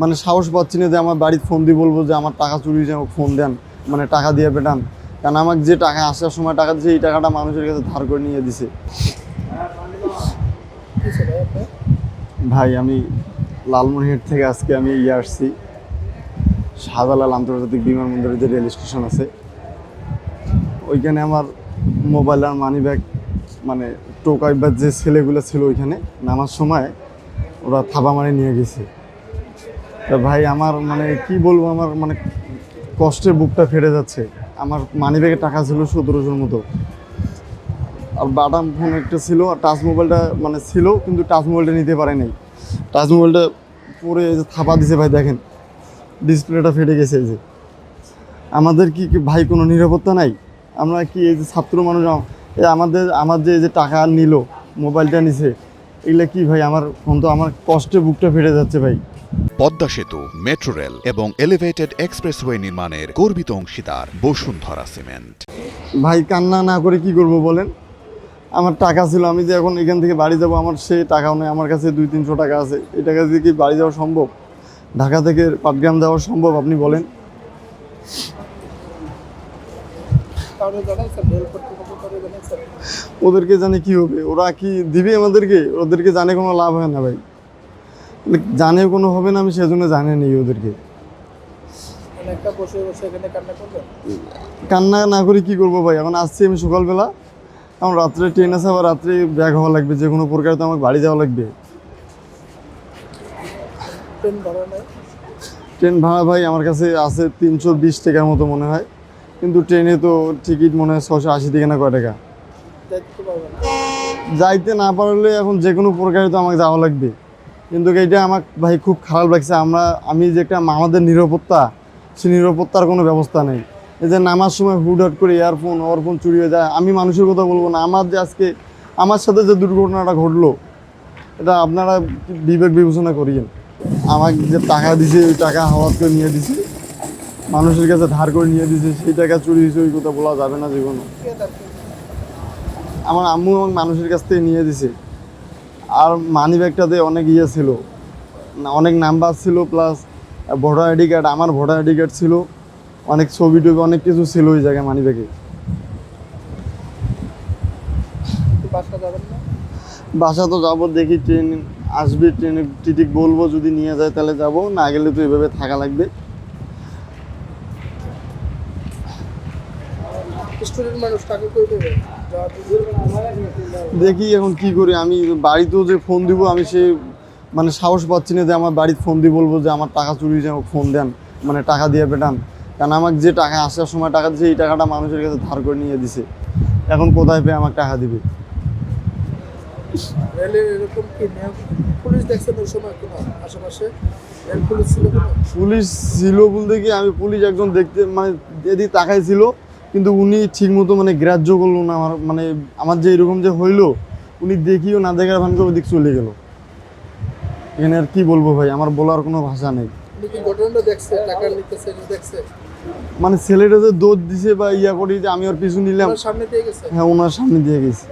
মানে সাহস পাচ্ছি না যে আমার বাড়িতে ফোন দিয়ে বলবো যে আমার টাকা চুরি হয়েছে, আমাকে ফোন দেন, মানে টাকা দিয়ে পেটান। কারণ আমাকে যে টাকা আসার সময় টাকা দিয়েছে, এই টাকাটা মানুষের কাছে ধার করে নিয়ে দিছে। ভাই আমি লালমনিরহাট থেকে আজকে আমি আসছি শাহজালাল আন্তর্জাতিক বিমানবন্দরের যে রেল স্টেশন আছে, ওইখানে আমার মোবাইল আর মানি ব্যাগ মানে টোকাই বা যে ছেলেগুলো ছিল ওইখানে নামার সময় ওরা থাবা মারে নিয়ে গেছে। তা ভাই আমার মানে কি বলবো, আমার মানে কষ্টের বুকটা ফেটে যাচ্ছে। আমার মানি ব্যাগে টাকা ছিল 1700 মতো, আর বাটাম ফোন একটা ছিল, আর টাচ মোবাইলটা মানে ছিল কিন্তু টাচ মোবাইলটা নিতে পারে নাই। টাচ মোবাইলটা পরে এই যে থাপা দিছে ভাই, দেখেন ডিসপ্লেটা ফেটে গেছে। এই যে আমাদের কি ভাই কোনো নিরাপত্তা নাই? আমরা কি এই যে ছাত্র মানুষ, আমার যে এই যে টাকা নিল, মোবাইলটা নিছে, এগুলো কি ভাই? আমার ফোন তো, আমার কষ্টে বুকটা ফেটে যাচ্ছে ভাই। পদ্মা সেতু, মেট্রো রেল এবং এলিভেটেড এক্সপ্রেসওয়ে নির্মাণের গর্বিত অংশীদার বসুন্ধরা সিমেন্ট। ভাই কান্না না করে কি করব বলেন? আমার টাকা ছিল, আমি যে এখন এখান থেকে বাড়ি যাব, আমার সেই টাকাও নেই। আমার কাছে 200-300 টাকা আছে, এই টাকা দিয়ে কি বাড়ি যাওয়া সম্ভব? ঢাকা থেকে পাটগ্রাম যাওয়া সম্ভব? আপনি বলেন। ওদেরকে জানে কি হবে, ওরা কি দিবে আমাদেরকে? ওদেরকে জানে কোনো লাভ হয় না ভাই, জানে কোনো হবে না, আমি সেজন্য জানি নেই ওদেরকে। কান্না না করে কি করবো ভাই? এখন আসছি আমি সকালবেলা, আমার রাত্রে ট্রেন আছে, আবার রাত্রে ব্যাগ হওয়া লাগবে, যে কোনো প্রকারে তো আমাকে বাড়ি যাওয়া লাগবে। ট্রেন ভাড়া ভাই আমার কাছে আছে 320 টাকার মতো মনে হয়, কিন্তু ট্রেনে তো টিকিট মনে হয় 680 টাকা না কয় টাকা। যাইতে না পারলে এখন যে কোনো প্রকারে তো আমাকে যাওয়া লাগবে। কিন্তু এইটা আমার ভাই খুব খারাপ লাগছে। আমি যে একটা আমাদের নিরাপত্তা, সে নিরাপত্তার কোনো ব্যবস্থা নেই। এই যে নামার সময় হুটহাট করে ইয়ারফোন ওয়ারফোন চুরি হয়ে যায়। আমি মানুষের কথা বলবো না, আমার যে আজকে আমার সাথে যে দুর্ঘটনাটা ঘটলো, এটা আপনারা বিবেক বিবেচনা করিয়েন। আমাকে যে টাকা দিছে, ওই টাকা হাওয়াত করে নিয়ে দিছে, মানুষের কাছে ধার করে নিয়ে দিছে, সেই টাকা চুরি হয়েছে, ওই কথা বলা যাবে না জীবনে। আমার আম্মু এবং মানুষের কাছ থেকে নিয়ে দিছে। আর মানি ব্যাগটাতে অনেক ইয়ে ছিল, অনেক নাম্বার ছিল, প্লাস ভোটার আইডি কার্ড, আমার ভোটার আইডি কার্ড ছিল, অনেক ছবি টবি অনেক কিছু ছিল ওই জায়গায় মানি ব্যাগে। বাসা তো যাবো, দেখি ট্রেন আসবে, ট্রেনে টিকিট বলবো, যদি নিয়ে যায় তাহলে যাব, না গেলে তো এভাবে থাকা লাগবে। দেখি এখন কি করি। আমি বাড়িতেও যে ফোন দিব, আমি সে মানে সাহস পাচ্ছি না যে আমার বাড়িতে ফোন দিয়ে বলবো যে আমার টাকা চুরি হয়েছে, আমাকে ফোন দেন, মানে টাকা দিয়ে পেটান। কারণ আমাকে যে টাকা আসার সময় টাকা দিয়েছে, এই টাকাটা মানুষের কাছে ধার করে নিয়ে দিছে। এখন কোথায় পেয়ে আমাকে টাকা দিবে? পুলিশ ছিল বলতে কি, আমি পুলিশ একজন দেখতে মানে এদিকে তাকাইছিল, কিন্তু উনি ঠিক মতো মানে গ্রাহ্য করলো না আমার, মানে আমার যে এরকম যে হইলো, উনি দেখিও না দেখার ভান করে ওদিক চলে গেল। এখানে আর কি বলবো ভাই, আমার বলার কোনো ভাষা নেই। মানে ছেলেটা যে দৌড় দিছে বা ইয়া করি, যে আমি ওর পিছু নিলাম, হ্যাঁ ওনার সামনে দিয়ে গেছি।